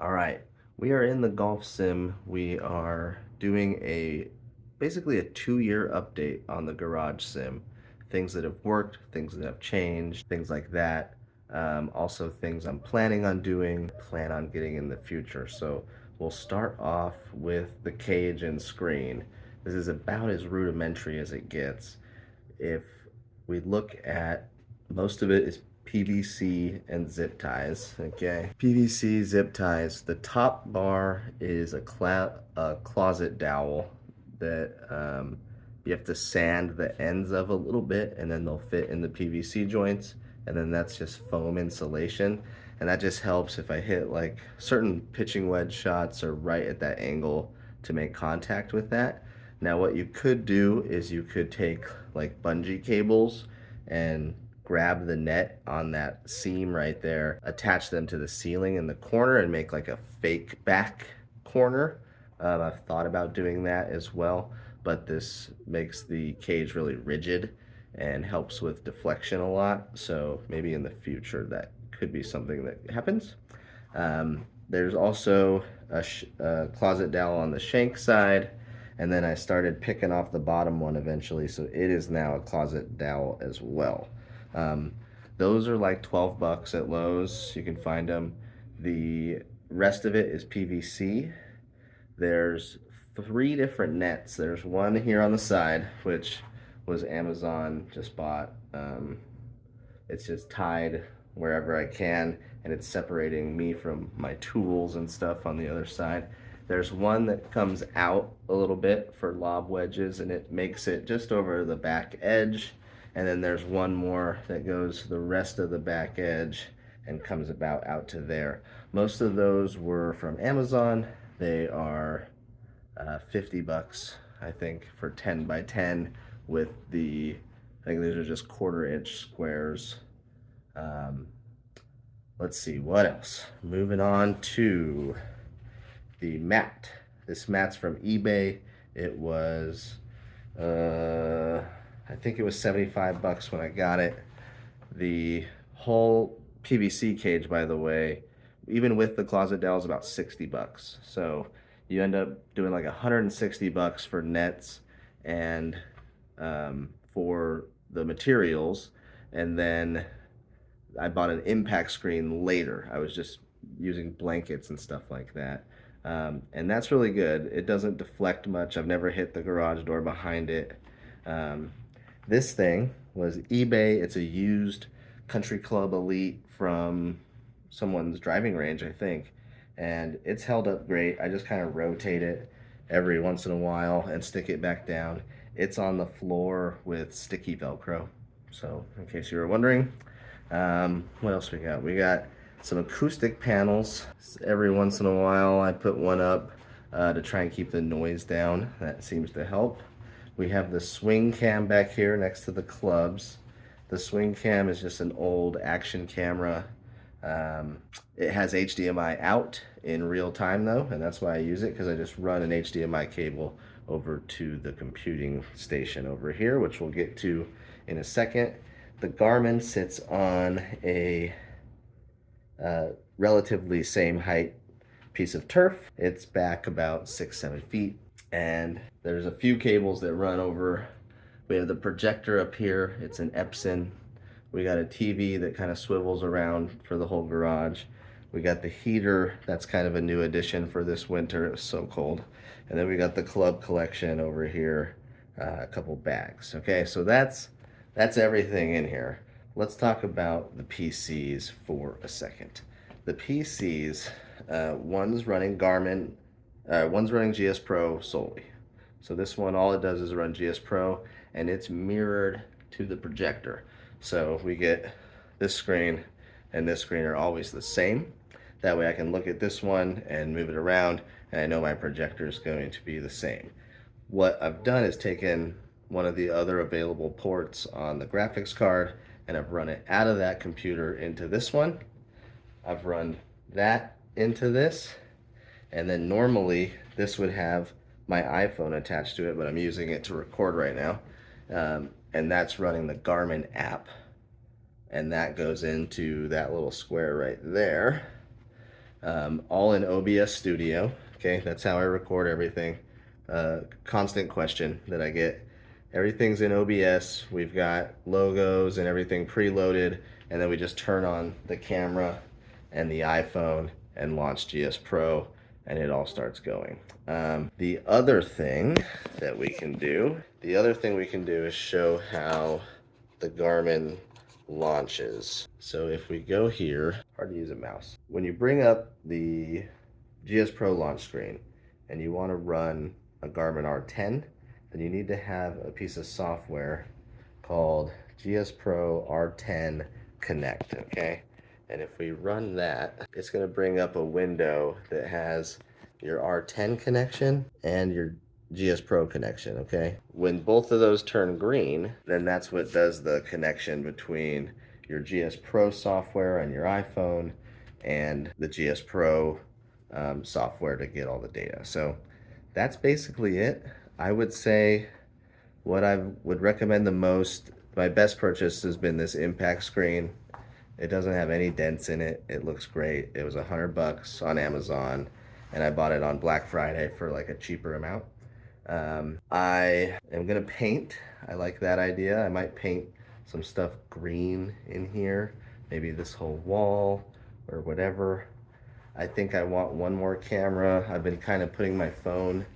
All right, we are in the golf sim. We are doing basically a 2-year update on the garage sim. Things that have worked, things that have changed, things like that. Also things I'm planning on doing, plan on getting in the future. So we'll start off with the cage and screen. This is about as rudimentary as it gets. If we look at, most of it is PVC and zip ties. Okay, PVC zip ties. The top bar is a closet dowel that you have to sand the ends of a little bit, and then they'll fit in the PVC joints. And then that's just foam insulation, and that just helps if I hit like certain pitching wedge shots or right at that angle to make contact with that. Now what you could do is you could take like bungee cables and grab the net on that seam right there, attach them to the ceiling in the corner and make like a fake back corner. I've thought about doing that as well, but this makes the cage really rigid and helps with deflection a lot. So maybe in the future that could be something that happens. There's also a closet dowel on the shank side, and then I started picking off the bottom one eventually, so it is now a closet dowel as well. Um, those are like 12 bucks at Lowe's. You can find them. The rest of it is PVC. There's 3 different nets. There's one here on the side, which was Amazon, just bought. It's just tied wherever I can, and it's separating me from my tools and stuff on the other side. There's one that comes out a little bit for lob wedges, and it makes it just over the back edge. And then there's one more that goes the rest of the back edge and comes about out to there. Most of those were from Amazon. They are 50 bucks, I think, for 10 by 10 with I think these are just 1/4 inch squares. Let's see, what else? Moving on to the mat. This mat's from eBay. It was, I think it was 75 bucks when I got it. The whole PVC cage, by the way, even with the closet dowel, is about 60 bucks. So you end up doing like 160 bucks for nets and for the materials. And then I bought an impact screen later. I was just using blankets and stuff like that. And that's really good. It doesn't deflect much. I've never hit the garage door behind it. This thing was eBay. It's a used Country Club Elite from someone's driving range, I think. And it's held up great. I just kind of rotate it every once in a while and stick it back down. It's on the floor with sticky Velcro. So in case you were wondering, what else we got? We got some acoustic panels. Every once in a while I put one up to try and keep the noise down. That seems to help. We have the swing cam back here next to the clubs. The swing cam is just an old action camera. It has HDMI out in real time though, and that's why I use it, because I just run an HDMI cable over to the computing station over here, which we'll get to in a second. The Garmin sits on a relatively same height piece of turf. It's back about 6-7 feet, and there's a few cables that run over. We have the projector up here. It's an Epson. We got a TV that kind of swivels around for the whole garage. We got the heater. That's kind of a new addition for this winter. It was so cold. And then we got the club collection over here, a couple bags. Okay, so that's everything in here. Let's talk about the PCs for a second. The PCs, one's running Garmin, one's running GS Pro solely. So this one, all it does is run GS Pro, and it's mirrored to the projector. So we get this screen and this screen are always the same. That way I can look at this one and move it around, and I know my projector is going to be the same. What I've done is taken one of the other available ports on the graphics card, and I've run it out of that computer into this one. I've run that into this, and then normally this would have my iPhone attached to it, but I'm using it to record right now. And that's running the Garmin app, and that goes into that little square right there. all in OBS Studio. Okay, that's how I record everything. Constant question that I get. Everything's in OBS. We've got logos and everything preloaded, and then we just turn on the camera and the iPhone and launch GS Pro, and it all starts going. The other thing we can do is show how the Garmin launches. So if we go here, hard to use a mouse. When you bring up the GS Pro launch screen and you want to run a Garmin R10, then you need to have a piece of software called GS Pro R10 Connect, okay? And if we run that, it's going to bring up a window that has your R10 connection and your GS Pro connection, okay? When both of those turn green, then that's what does the connection between your GS Pro software and your iPhone and the GS Pro software to get all the data. So that's basically it. I would say what I would recommend the most, my best purchase has been this impact screen. It doesn't have any dents in it. It looks great. It was $100 on Amazon, and I bought it on Black Friday for like a cheaper amount. I am gonna paint. I like that idea. I might paint some stuff green in here, maybe this whole wall or whatever. I think I want one more camera. I've been kind of putting my phone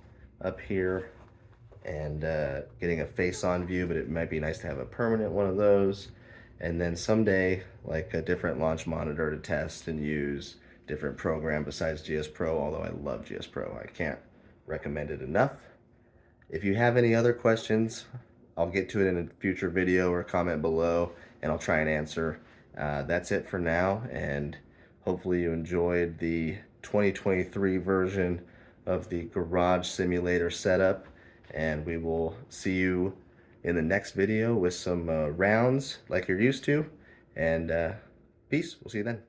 up here and getting a face-on view, but it might be nice to have a permanent one of those. And then someday, like a different launch monitor to test and use, different program besides GS Pro, although I love GS Pro. I can't recommend it enough. If you have any other questions, I'll get to it in a future video or comment below, and I'll try and answer. That's it for now, and hopefully you enjoyed the 2023 version of the garage simulator setup, and we will see you in the next video with some rounds like you're used to, and peace. We'll see you then.